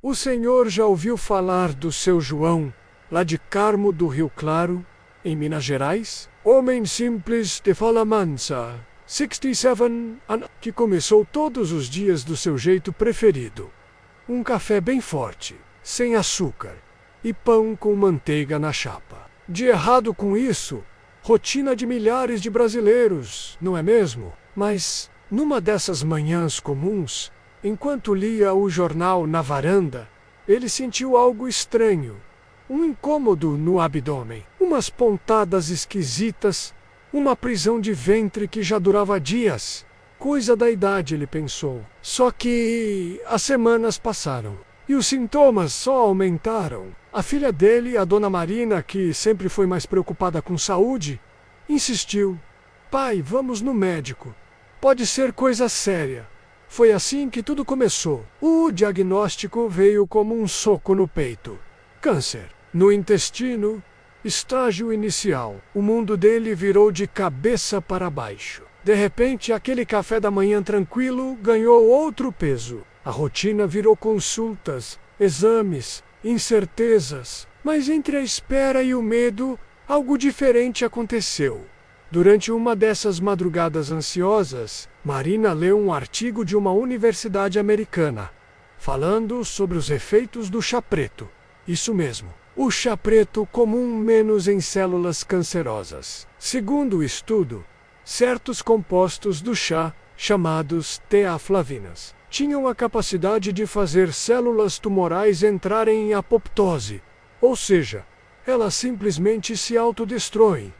O senhor já ouviu falar do seu João, lá de Carmo do Rio Claro, em Minas Gerais? Homem simples de fala mansa, 67 anos, que começou todos os dias do seu jeito preferido. Um café bem forte, sem açúcar, e pão com manteiga na chapa. De errado com isso, rotina de milhares de brasileiros, não é mesmo? Mas, numa dessas manhãs comuns, enquanto lia o jornal na varanda, ele sentiu algo estranho. Um incômodo no abdômen, umas pontadas esquisitas, uma prisão de ventre que já durava dias. Coisa da idade, ele pensou. Só que as semanas passaram e os sintomas só aumentaram. A filha dele, a dona Marina, que sempre foi mais preocupada com saúde, insistiu. Pai, vamos no médico. Pode ser coisa séria. Foi assim que tudo começou. O diagnóstico veio como um soco no peito. Câncer no intestino, estágio inicial. O mundo dele virou de cabeça para baixo. De repente, aquele café da manhã tranquilo ganhou outro peso. A rotina virou consultas, exames, incertezas. Mas entre a espera e o medo, algo diferente aconteceu. Durante uma dessas madrugadas ansiosas, Marina leu um artigo de uma universidade americana, falando sobre os efeitos do chá preto. Isso mesmo, o chá preto comum menos em células cancerosas. Segundo o estudo, certos compostos do chá, chamados teaflavinas, tinham a capacidade de fazer células tumorais entrarem em apoptose, ou seja, elas simplesmente se autodestroem,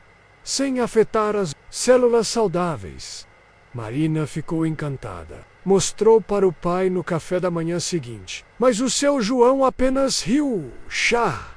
sem afetar as células saudáveis. Marina ficou encantada. Mostrou para o pai no café da manhã seguinte. Mas o seu João apenas riu. Chá!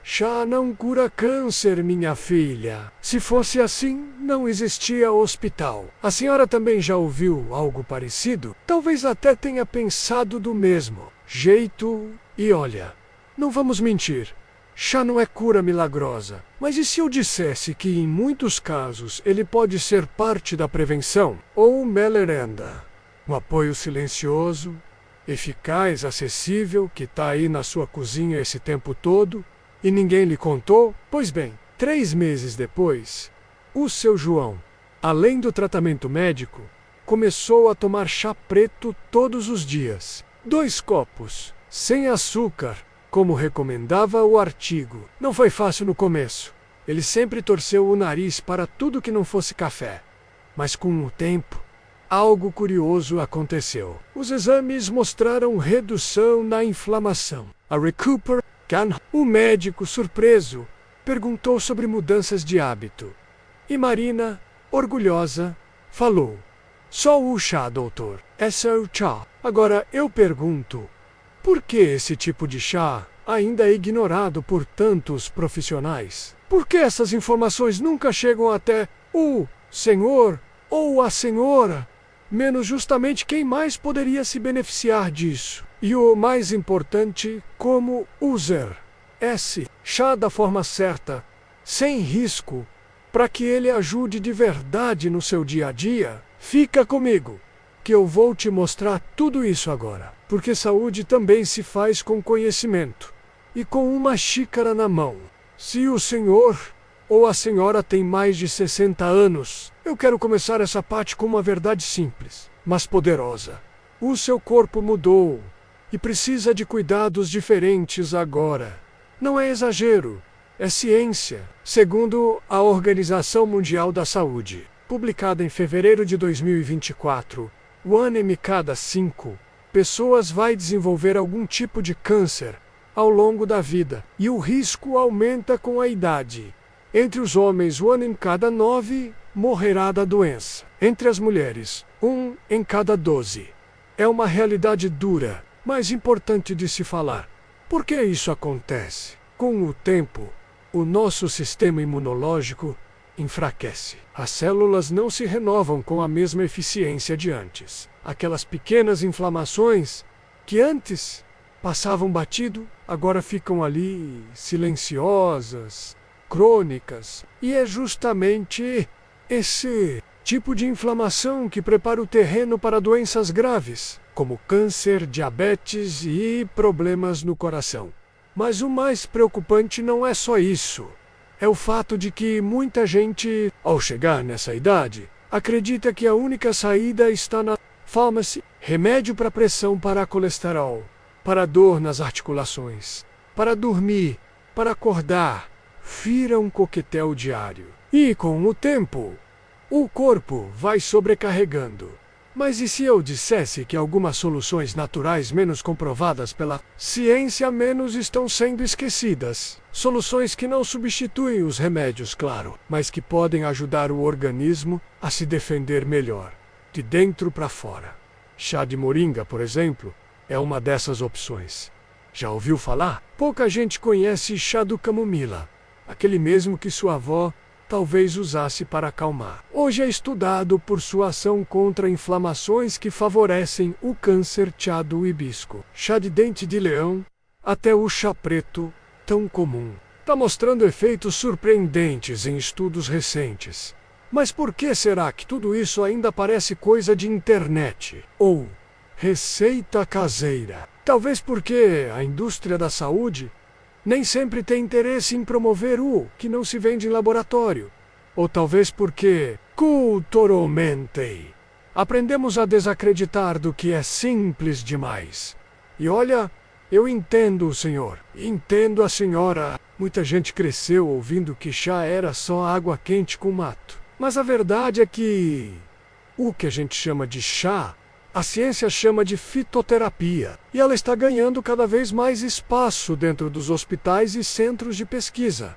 Chá não cura câncer, minha filha. Se fosse assim, não existia hospital. A senhora também já ouviu algo parecido? Talvez até tenha pensado do mesmo jeito. E olha, não vamos mentir. Chá não é cura milagrosa. Mas e se eu dissesse que, em muitos casos, ele pode ser parte da prevenção? Ou melerenda? Um apoio silencioso, eficaz, acessível, que está aí na sua cozinha esse tempo todo, e ninguém lhe contou? Pois bem, 3 meses depois, o seu João, além do tratamento médico, começou a tomar chá preto todos os dias. 2 copos, sem açúcar, como recomendava o artigo. Não foi fácil no começo. Ele sempre torceu o nariz para tudo que não fosse café. Mas com o tempo, algo curioso aconteceu. Os exames mostraram redução na inflamação. A Recuper Can. O médico, surpreso, perguntou sobre mudanças de hábito. E Marina, orgulhosa, falou: só o chá, doutor. Esse é o chá. Agora eu pergunto, por que esse tipo de chá ainda é ignorado por tantos profissionais? Por que essas informações nunca chegam até o senhor ou a senhora? Menos justamente quem mais poderia se beneficiar disso. E o mais importante, como user. Chá da forma certa, sem risco, para que ele ajude de verdade no seu dia a dia. Fica comigo, que eu vou te mostrar tudo isso agora. Porque saúde também se faz com conhecimento e com uma xícara na mão. Se o senhor ou a senhora tem mais de 60 anos, eu quero começar essa parte com uma verdade simples, mas poderosa. O seu corpo mudou e precisa de cuidados diferentes agora. Não é exagero, é ciência. Segundo a Organização Mundial da Saúde, publicada em fevereiro de 2024, 1 em cada 5 pessoas vai desenvolver algum tipo de câncer ao longo da vida, e o risco aumenta com a idade. Entre os homens, 1 em cada 9 morrerá da doença. Entre as mulheres, 1 em cada 12. É uma realidade dura, mas importante de se falar. Por que isso acontece? Com o tempo, o nosso sistema imunológico enfraquece. As células não se renovam com a mesma eficiência de antes. Aquelas pequenas inflamações que antes passavam batido, agora ficam ali silenciosas, crônicas. E é justamente esse tipo de inflamação que prepara o terreno para doenças graves. como câncer, diabetes e problemas no coração. Mas o mais preocupante não é só isso. É o fato de que muita gente, ao chegar nessa idade, acredita que a única saída está na farmácia. Remédio para pressão, para colesterol, para dor nas articulações, para dormir, para acordar. Vira um coquetel diário. E com o tempo, o corpo vai sobrecarregando. Mas e se eu dissesse que algumas soluções naturais menos comprovadas pela ciência menos estão sendo esquecidas? Soluções que não substituem os remédios, claro, mas que podem ajudar o organismo a se defender melhor, de dentro para fora. Chá de moringa, por exemplo, é uma dessas opções. Já ouviu falar? Pouca gente conhece chá do camomila, aquele mesmo que sua avó talvez usasse para acalmar. Hoje é estudado por sua ação contra inflamações que favorecem o câncer. Chá do hibisco, chá de dente de leão, até o chá preto, tão comum, está mostrando efeitos surpreendentes em estudos recentes. Mas por que será que tudo isso ainda parece coisa de internet? Ou receita caseira? Talvez porque a indústria da saúde nem sempre tem interesse em promover o que não se vende em laboratório. Ou talvez porque, culturalmente, aprendemos a desacreditar do que é simples demais. E olha, eu entendo o senhor, entendo a senhora. Muita gente cresceu ouvindo que chá era só água quente com mato. Mas a verdade é que o que a gente chama de chá, a ciência chama de fitoterapia, e ela está ganhando cada vez mais espaço dentro dos hospitais e centros de pesquisa.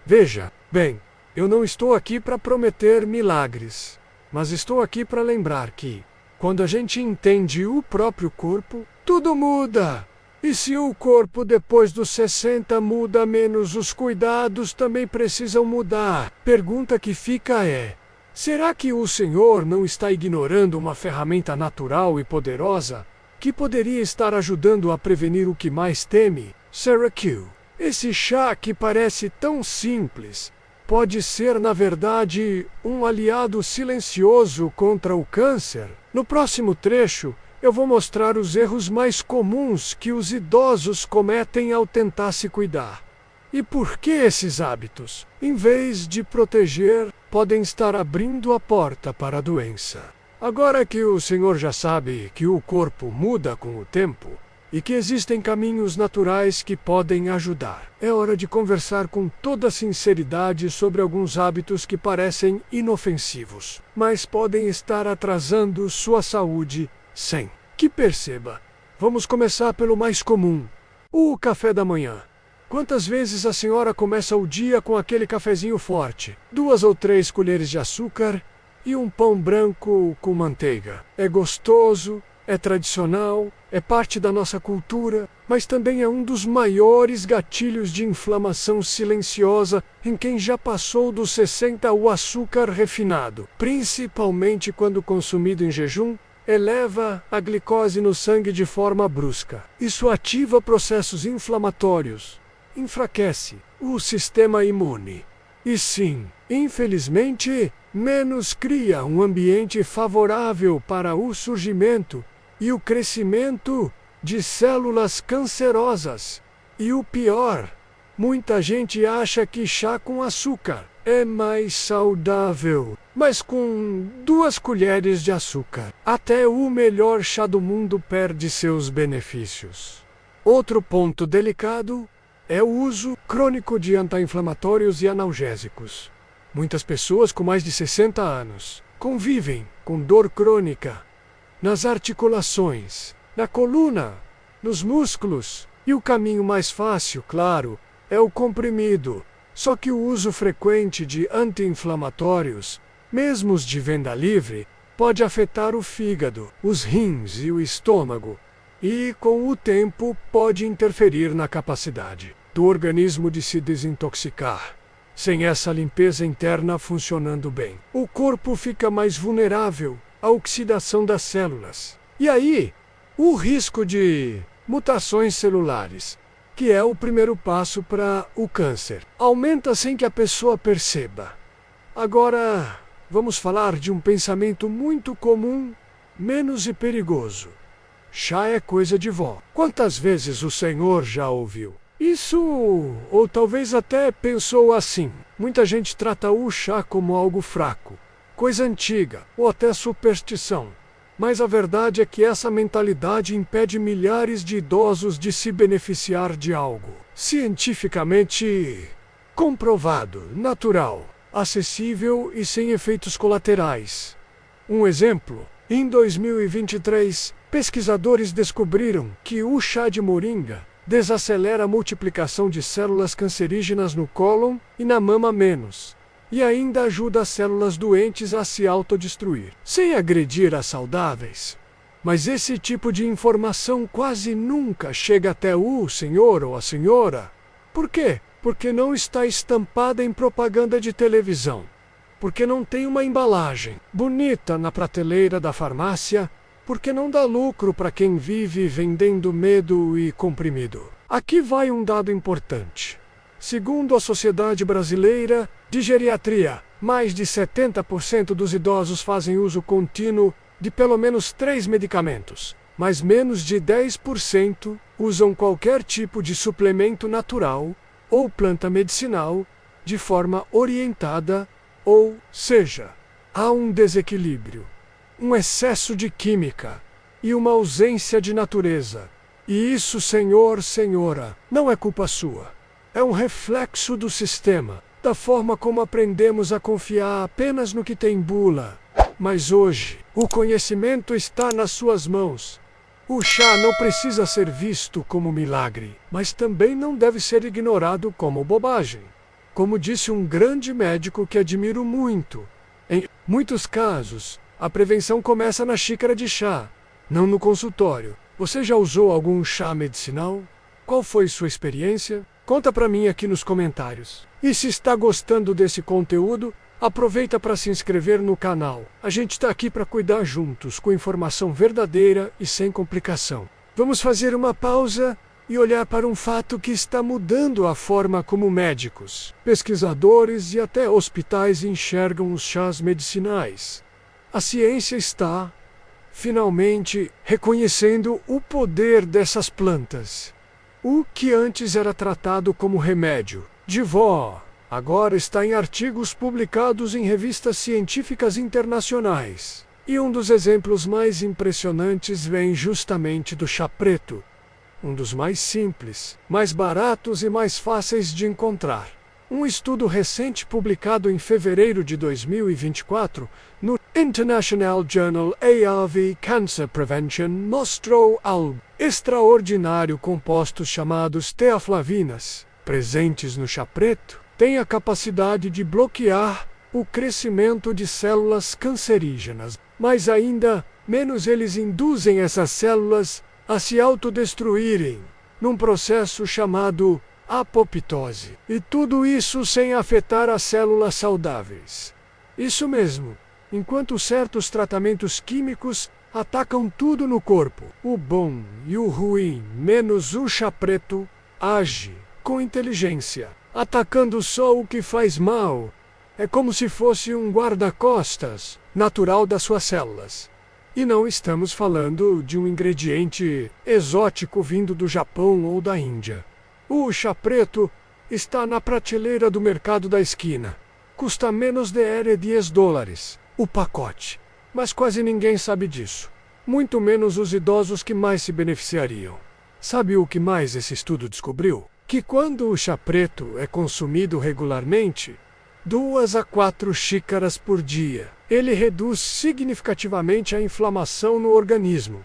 Veja, bem, eu não estou aqui para prometer milagres, mas estou aqui para lembrar que, quando a gente entende o próprio corpo, tudo muda. E se o corpo depois dos 60 muda menos, os cuidados também precisam mudar. Pergunta que fica é: será que o senhor não está ignorando uma ferramenta natural e poderosa que poderia estar ajudando a prevenir o que mais teme? Sarah Q. Esse chá que parece tão simples pode ser, na verdade, um aliado silencioso contra o câncer. No próximo trecho, eu vou mostrar os erros mais comuns que os idosos cometem ao tentar se cuidar. E por que esses hábitos, em vez de proteger, podem estar abrindo a porta para a doença. Agora que o senhor já sabe que o corpo muda com o tempo e que existem caminhos naturais que podem ajudar, é hora de conversar com toda sinceridade sobre alguns hábitos que parecem inofensivos, mas podem estar atrasando sua saúde sem que perceba. Vamos começar pelo mais comum: o café da manhã. Quantas vezes a senhora começa o dia com aquele cafezinho forte, 2 ou 3 colheres de açúcar e um pão branco com manteiga? É gostoso, é tradicional, é parte da nossa cultura, mas também é um dos maiores gatilhos de inflamação silenciosa em quem já passou dos 60. O açúcar refinado, principalmente quando consumido em jejum, eleva a glicose no sangue de forma brusca. Isso ativa processos inflamatórios, enfraquece o sistema imune. E sim, infelizmente, menos cria um ambiente favorável para o surgimento e o crescimento de células cancerosas. E o pior, muita gente acha que chá com açúcar é mais saudável, mas com 2 colheres de açúcar, até o melhor chá do mundo perde seus benefícios. Outro ponto delicado é o uso crônico de anti-inflamatórios e analgésicos. Muitas pessoas com mais de 60 anos convivem com dor crônica nas articulações, na coluna, nos músculos. E o caminho mais fácil, claro, é o comprimido. Só que o uso frequente de anti-inflamatórios, mesmo os de venda livre, pode afetar o fígado, os rins e o estômago, e, com o tempo, pode interferir na capacidade do organismo de se desintoxicar. Sem essa limpeza interna funcionando bem, o corpo fica mais vulnerável à oxidação das células. E aí, o risco de mutações celulares, que é o primeiro passo para o câncer, aumenta sem que a pessoa perceba. Agora, vamos falar de um pensamento muito comum, menos e perigoso. chá é coisa de vó. Quantas vezes o senhor já ouviu isso? Ou talvez até pensou assim: muita gente trata o chá como algo fraco, coisa antiga, ou até superstição. Mas a verdade é que essa mentalidade impede milhares de idosos de se beneficiar de algo cientificamente comprovado, natural, acessível e sem efeitos colaterais. Um exemplo: em 2023, pesquisadores descobriram que o chá de moringa desacelera a multiplicação de células cancerígenas no cólon e na mama menos, e ainda ajuda as células doentes a se autodestruir, sem agredir as saudáveis. Mas esse tipo de informação quase nunca chega até o senhor ou a senhora. Por quê? Porque não está estampada em propaganda de televisão. Porque não tem uma embalagem bonita na prateleira da farmácia. Porque não dá lucro para quem vive vendendo medo e comprimido. Aqui vai um dado importante. Segundo a Sociedade Brasileira de Geriatria, mais de 70% dos idosos fazem uso contínuo de pelo menos 3 medicamentos, mas menos de 10% usam qualquer tipo de suplemento natural ou planta medicinal de forma orientada, ou seja, há um desequilíbrio, um excesso de química e uma ausência de natureza. E isso, senhor, senhora, não é culpa sua. É um reflexo do sistema, da forma como aprendemos a confiar apenas no que tem bula. Mas hoje, o conhecimento está nas suas mãos. O chá não precisa ser visto como milagre, mas também não deve ser ignorado como bobagem. Como disse um grande médico que admiro muito, em muitos casos, a prevenção começa na xícara de chá, não no consultório. Você já usou algum chá medicinal? Qual foi sua experiência? Conta pra mim aqui nos comentários. E se está gostando desse conteúdo, aproveita para se inscrever no canal. A gente está aqui para cuidar juntos, com informação verdadeira e sem complicação. Vamos fazer uma pausa e olhar para um fato que está mudando a forma como médicos, pesquisadores e até hospitais enxergam os chás medicinais. A ciência está, finalmente, reconhecendo o poder dessas plantas. O que antes era tratado como remédio de vó, agora está em artigos publicados em revistas científicas internacionais. E um dos exemplos mais impressionantes vem justamente do chá preto, um dos mais simples, mais baratos e mais fáceis de encontrar. Um estudo recente publicado em fevereiro de 2024 no International Journal ARV Cancer Prevention mostrou algo extraordinário. Compostos chamados teaflavinas, presentes no chá preto, têm a capacidade de bloquear o crescimento de células cancerígenas, mas ainda menos eles induzem essas células a se autodestruírem, num processo chamado apoptose. E tudo isso sem afetar as células saudáveis. Isso mesmo, enquanto certos tratamentos químicos atacam tudo no corpo, o bom e o ruim, menos o chá preto, age com inteligência, atacando só o que faz mal. É como se fosse um guarda-costas natural das suas células. E não estamos falando de um ingrediente exótico vindo do Japão ou da Índia. O chá preto está na prateleira do mercado da esquina. Custa menos de $10 o pacote. Mas quase ninguém sabe disso. Muito menos os idosos que mais se beneficiariam. Sabe o que mais esse estudo descobriu? Que quando o chá preto é consumido regularmente, 2 a 4 xícaras por dia, ele reduz significativamente a inflamação no organismo.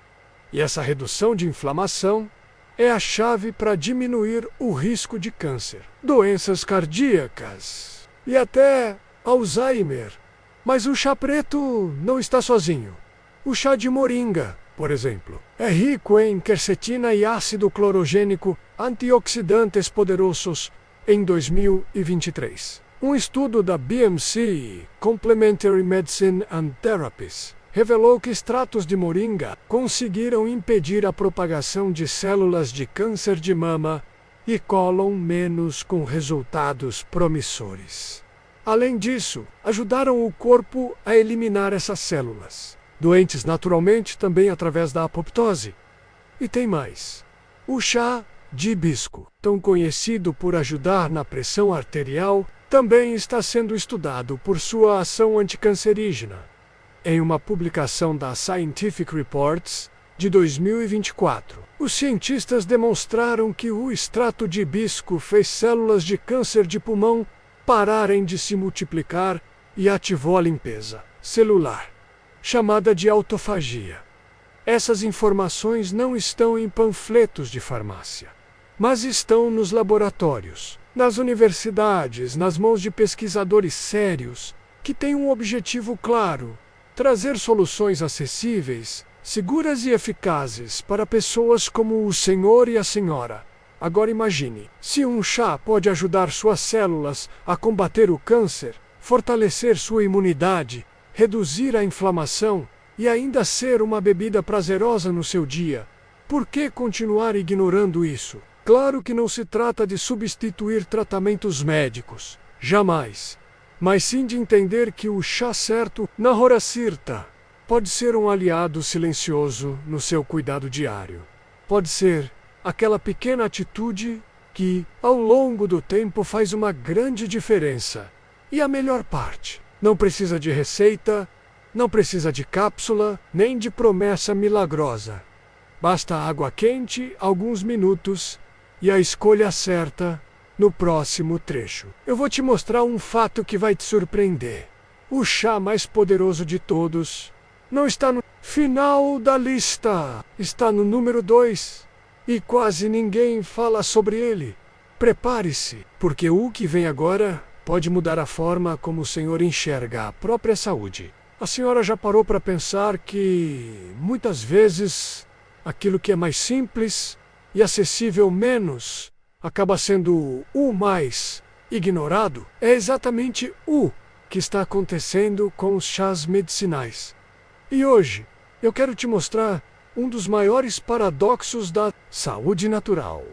E essa redução de inflamação é a chave para diminuir o risco de câncer, doenças cardíacas e até Alzheimer. Mas o chá preto não está sozinho. O chá de moringa, por exemplo, é rico em quercetina e ácido clorogênico, antioxidantes poderosos. Em 2023, um estudo da BMC, Complementary Medicine and Therapies, revelou que extratos de moringa conseguiram impedir a propagação de células de câncer de mama e cólon menos com resultados promissores. Além disso, ajudaram o corpo a eliminar essas células, doentes naturalmente também através da apoptose. E tem mais. O chá de hibisco, tão conhecido por ajudar na pressão arterial, também está sendo estudado por sua ação anticancerígena. Em uma publicação da Scientific Reports de 2024, os cientistas demonstraram que o extrato de hibisco fez células de câncer de pulmão pararem de se multiplicar e ativou a limpeza celular, chamada de autofagia. Essas informações não estão em panfletos de farmácia, mas estão nos laboratórios, nas universidades, nas mãos de pesquisadores sérios, que têm um objetivo claro: trazer soluções acessíveis, seguras e eficazes para pessoas como o senhor e a senhora. Agora imagine, se um chá pode ajudar suas células a combater o câncer, fortalecer sua imunidade, reduzir a inflamação e ainda ser uma bebida prazerosa no seu dia, por que continuar ignorando isso? Claro que não se trata de substituir tratamentos médicos, jamais, mas sim de entender que o chá certo, na hora certa, pode ser um aliado silencioso no seu cuidado diário. Pode ser aquela pequena atitude que, ao longo do tempo, faz uma grande diferença. E a melhor parte, não precisa de receita, não precisa de cápsula, nem de promessa milagrosa. Basta água quente, alguns minutos, e a escolha certa no próximo trecho. Eu vou te mostrar um fato que vai te surpreender. O chá mais poderoso de todos não está no final da lista, está no número 2. E quase ninguém fala sobre ele. Prepare-se, porque o que vem agora pode mudar a forma como o senhor enxerga a própria saúde. A senhora já parou para pensar que, muitas vezes, aquilo que é mais simples e acessível menos acaba sendo o mais ignorado? É exatamente o que está acontecendo com os chás medicinais. E hoje, eu quero te mostrar um dos maiores paradoxos da saúde natural.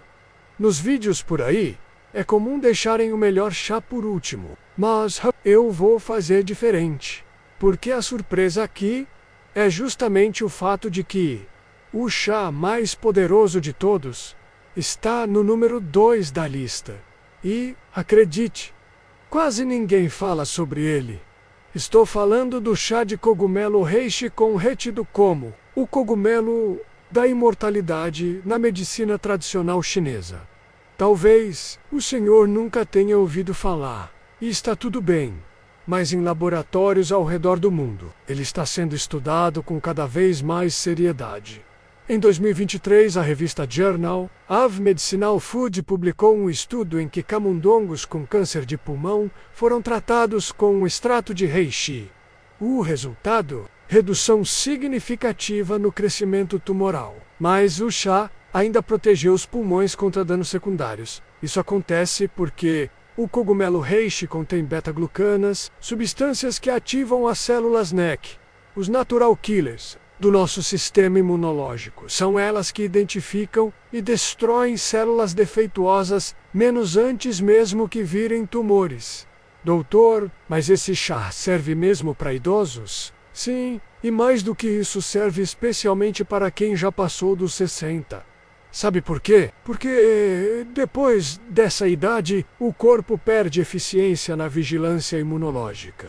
Nos vídeos por aí, é comum deixarem o melhor chá por último, mas eu vou fazer diferente. Porque a surpresa aqui é justamente o fato de que o chá mais poderoso de todos está no número 2 da lista. E, acredite, quase ninguém fala sobre ele. Estou falando do chá de cogumelo reishi com retido como o cogumelo da imortalidade na medicina tradicional chinesa. Talvez o senhor nunca tenha ouvido falar, e está tudo bem. Mas em laboratórios ao redor do mundo, ele está sendo estudado com cada vez mais seriedade. Em 2023, a revista Journal of Medicinal Food publicou um estudo em que camundongos com câncer de pulmão foram tratados com um extrato de reishi. O resultado? Redução significativa no crescimento tumoral. Mas o chá ainda protegeu os pulmões contra danos secundários. Isso acontece porque o cogumelo reishi contém beta-glucanas, substâncias que ativam as células NEC, os natural killers, do nosso sistema imunológico. São elas que identificam e destroem células defeituosas menos antes mesmo que virem tumores. Doutor, mas esse chá serve mesmo para idosos? Sim, e mais do que isso, serve especialmente para quem já passou dos 60. Sabe por quê? Porque depois dessa idade, o corpo perde eficiência na vigilância imunológica.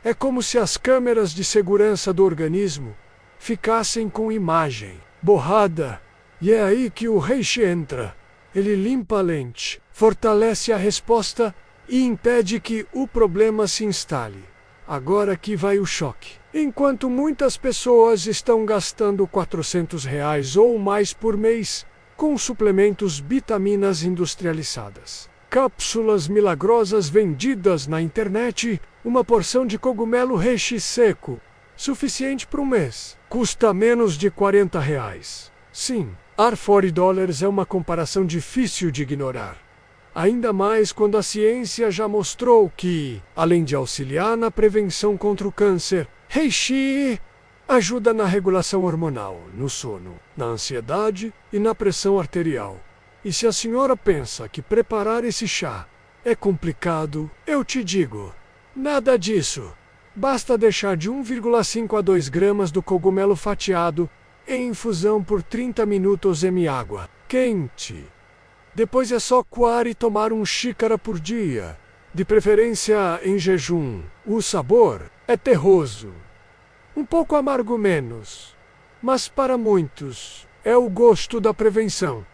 É como se as câmeras de segurança do organismo ficassem com imagem borrada. E é aí que o reishi entra. Ele limpa a lente, fortalece a resposta e impede que o problema se instale. Agora aqui vai o choque. Enquanto muitas pessoas estão gastando R$ 400 ou mais por mês com suplementos vitaminas industrializadas, cápsulas milagrosas vendidas na internet, uma porção de cogumelo reishi seco, suficiente para um mês, custa menos de R$ 40. Sim, $40 é uma comparação difícil de ignorar. Ainda mais quando a ciência já mostrou que, além de auxiliar na prevenção contra o câncer, reishi ajuda na regulação hormonal, no sono, na ansiedade e na pressão arterial. E se a senhora pensa que preparar esse chá é complicado, eu te digo, nada disso. Basta deixar de 1,5 a 2 gramas do cogumelo fatiado em infusão por 30 minutos em água quente. Depois é só coar e tomar 1 xícara por dia, de preferência em jejum. O sabor é terroso, um pouco amargo menos, mas para muitos é o gosto da prevenção.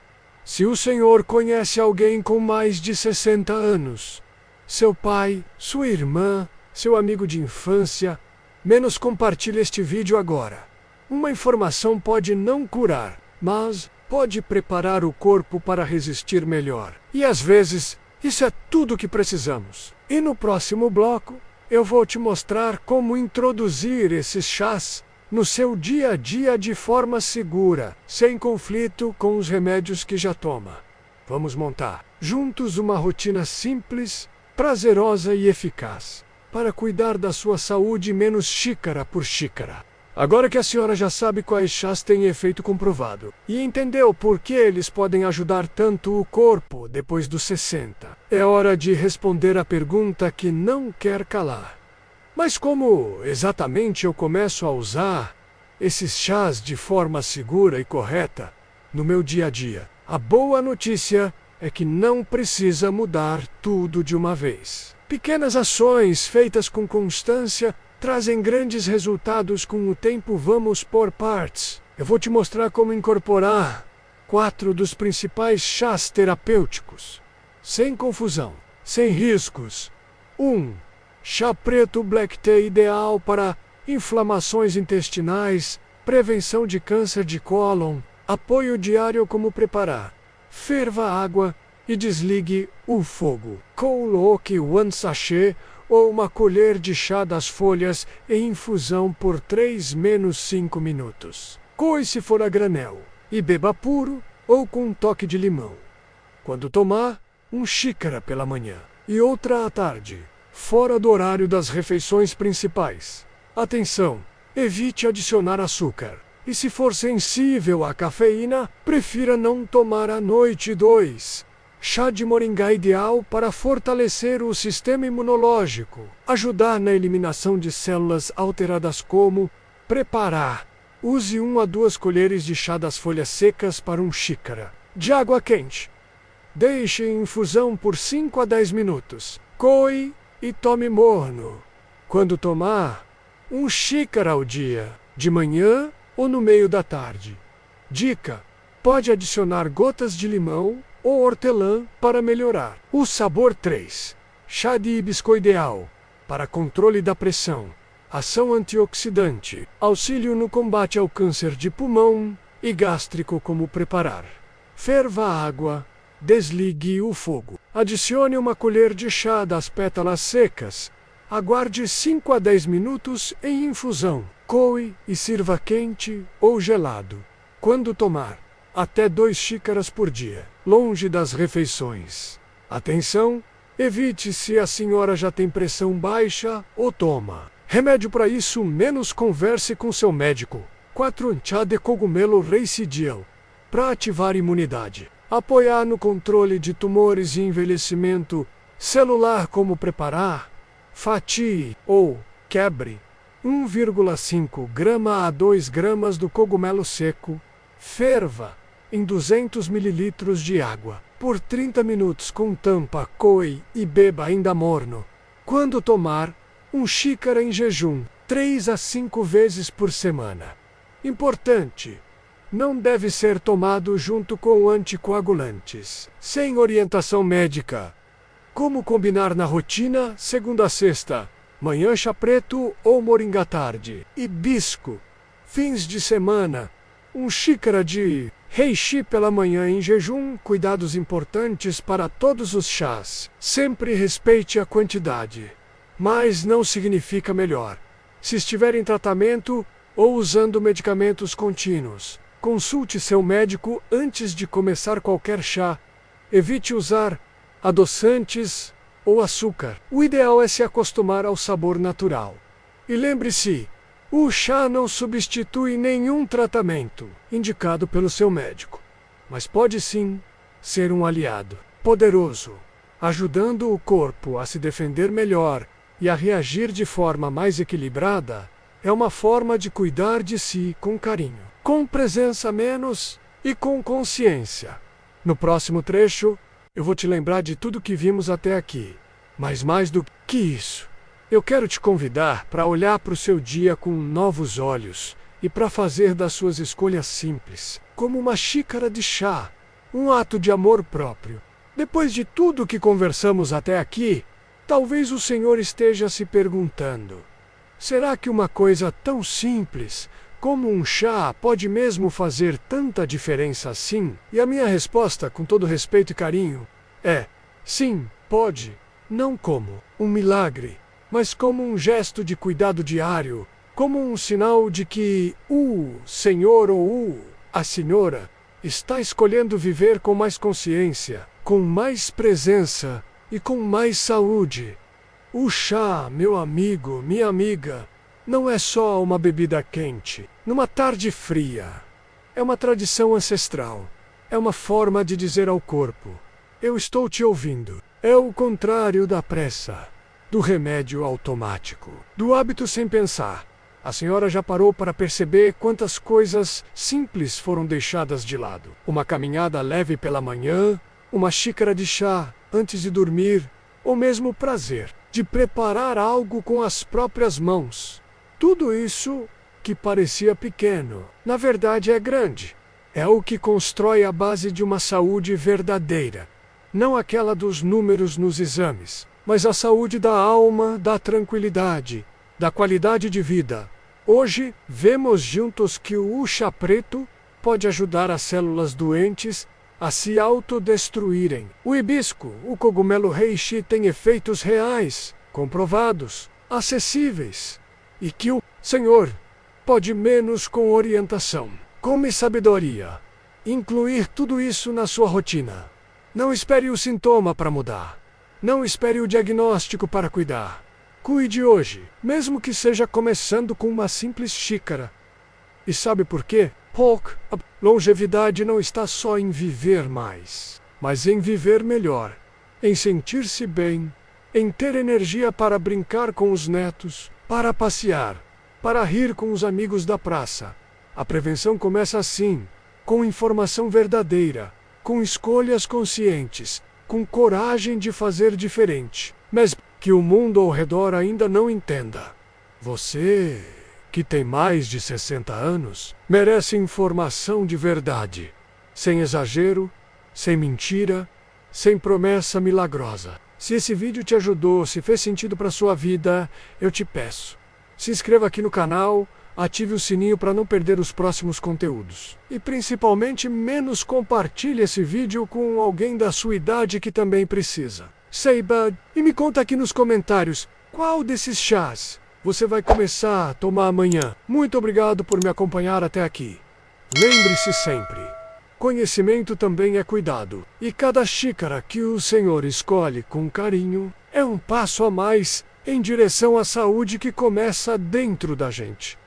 Se o senhor conhece alguém com mais de 60 anos, seu pai, sua irmã, seu amigo de infância, menos compartilhe este vídeo agora. Uma informação pode não curar, mas pode preparar o corpo para resistir melhor. E às vezes, isso é tudo o que precisamos. E no próximo bloco, eu vou te mostrar como introduzir esses chás no seu dia a dia de forma segura, sem conflito com os remédios que já toma. Vamos montar juntos uma rotina simples, prazerosa e eficaz, para cuidar da sua saúde menos xícara por xícara. Agora que a senhora já sabe quais chás têm efeito comprovado e entendeu por que eles podem ajudar tanto o corpo depois dos 60, é hora de responder a pergunta que não quer calar. Mas como exatamente eu começo a usar esses chás de forma segura e correta no meu dia a dia? A boa notícia é que não precisa mudar tudo de uma vez. Pequenas ações feitas com constância trazem grandes resultados com o tempo. Vamos por partes. Eu vou te mostrar como incorporar 4 dos principais chás terapêuticos, sem confusão, sem riscos. 1. Chá preto Black Tea, ideal para inflamações intestinais, prevenção de câncer de cólon, apoio diário. Como preparar? Ferva a água e desligue o fogo. Coloque 1 sachê ou uma colher de chá das folhas em infusão por 3-5 minutos. Coe se for a granel e beba puro ou com um toque de limão. Quando tomar, 1 xícara pela manhã e outra à tarde, fora do horário das refeições principais. Atenção! Evite adicionar açúcar. E se for sensível à cafeína, prefira não tomar à noite. 2. Chá de moringá, ideal para fortalecer o sistema imunológico, ajudar na eliminação de células alteradas. Como preparar? Use 1 a 2 colheres de chá das folhas secas para 1 xícara de água quente. Deixe em infusão por 5 a 10 minutos. Coe e tome morno. Quando tomar, 1 xícara ao dia, de manhã ou no meio da tarde. Dica: pode adicionar gotas de limão ou hortelã para melhorar o sabor. 3. Chá de hibisco, ideal para controle da pressão, ação antioxidante, auxílio no combate ao câncer de pulmão e gástrico. Como preparar? Ferva a água, desligue o fogo. Adicione 1 colher de chá das pétalas secas. Aguarde 5 a 10 minutos em infusão. Coe e sirva quente ou gelado. Quando tomar, até 2 xícaras por dia, longe das refeições. Atenção! Evite se a senhora já tem pressão baixa ou toma remédio para isso. Menos converse com seu médico. 4. Chá de cogumelo Reisidil, para ativar a imunidade, apoiar no controle de tumores e envelhecimento celular. Como preparar? Fatie ou quebre 1,5 grama a 2 gramas do cogumelo seco. Ferva em 200 ml de água por 30 minutos com tampa. Coe e beba ainda morno. Quando tomar, 1 xícara em jejum, 3 a 5 vezes por semana. Importante: não deve ser tomado junto com anticoagulantes, sem orientação médica. Como combinar na rotina? Segunda a sexta, manhã chá preto ou moringa tarde. Hibisco. Fins de semana, 1 xícara de reishi pela manhã em jejum. Cuidados importantes para todos os chás. Sempre respeite a quantidade. Mas não significa melhor. Se estiver em tratamento ou usando medicamentos contínuos, consulte seu médico antes de começar qualquer chá. Evite usar adoçantes ou açúcar. O ideal é se acostumar ao sabor natural. E lembre-se, o chá não substitui nenhum tratamento indicado pelo seu médico, mas pode sim ser um aliado poderoso, ajudando o corpo a se defender melhor e a reagir de forma mais equilibrada. É uma forma de cuidar de si com carinho. com presença menos e com consciência. No próximo trecho, eu vou te lembrar de tudo que vimos até aqui. Mas mais do que isso, eu quero te convidar para olhar para o seu dia com novos olhos e para fazer das suas escolhas simples, como uma xícara de chá, um ato de amor próprio. Depois de tudo que conversamos até aqui, talvez o Senhor esteja se perguntando: será que uma coisa tão simples como um chá pode mesmo fazer tanta diferença assim? E a minha resposta, com todo respeito e carinho, é: sim, pode. Não como um milagre, mas como um gesto de cuidado diário, como um sinal de que o Senhor ou a Senhora está escolhendo viver com mais consciência, com mais presença e com mais saúde. O chá, meu amigo, minha amiga, não é só uma bebida quente, numa tarde fria. É uma tradição ancestral. É uma forma de dizer ao corpo: eu estou te ouvindo. É o contrário da pressa, do remédio automático, do hábito sem pensar. A senhora já parou para perceber quantas coisas simples foram deixadas de lado? Uma caminhada leve pela manhã, uma xícara de chá antes de dormir, ou mesmo o prazer de preparar algo com as próprias mãos. Tudo isso que parecia pequeno, na verdade é grande. É o que constrói a base de uma saúde verdadeira. Não aquela dos números nos exames, mas a saúde da alma, da tranquilidade, da qualidade de vida. Hoje, vemos juntos que o chá preto pode ajudar as células doentes a se autodestruírem. O hibisco, o cogumelo reishi, tem efeitos reais, comprovados, acessíveis, e que o Senhor pode menos com orientação, com sabedoria. Incluir tudo isso na sua rotina. Não espere o sintoma para mudar. Não espere o diagnóstico para cuidar. Cuide hoje, mesmo que seja começando com uma simples xícara. E sabe por quê? A longevidade não está só em viver mais, mas em viver melhor, em sentir-se bem, em ter energia para brincar com os netos, para passear, para rir com os amigos da praça. A prevenção começa assim, com informação verdadeira, com escolhas conscientes, com coragem de fazer diferente, mas que o mundo ao redor ainda não entenda. Você, que tem mais de 60 anos, merece informação de verdade, sem exagero, sem mentira, sem promessa milagrosa. Se esse vídeo te ajudou, se fez sentido para sua vida, eu te peço, se inscreva aqui no canal, ative o sininho para não perder os próximos conteúdos. E principalmente, menos compartilhe esse vídeo com alguém da sua idade que também precisa. Saiba, e me conta aqui nos comentários, qual desses chás você vai começar a tomar amanhã. Muito obrigado por me acompanhar até aqui. Lembre-se sempre, conhecimento também é cuidado. E cada xícara que o Senhor escolhe com carinho é um passo a mais em direção à saúde que começa dentro da gente.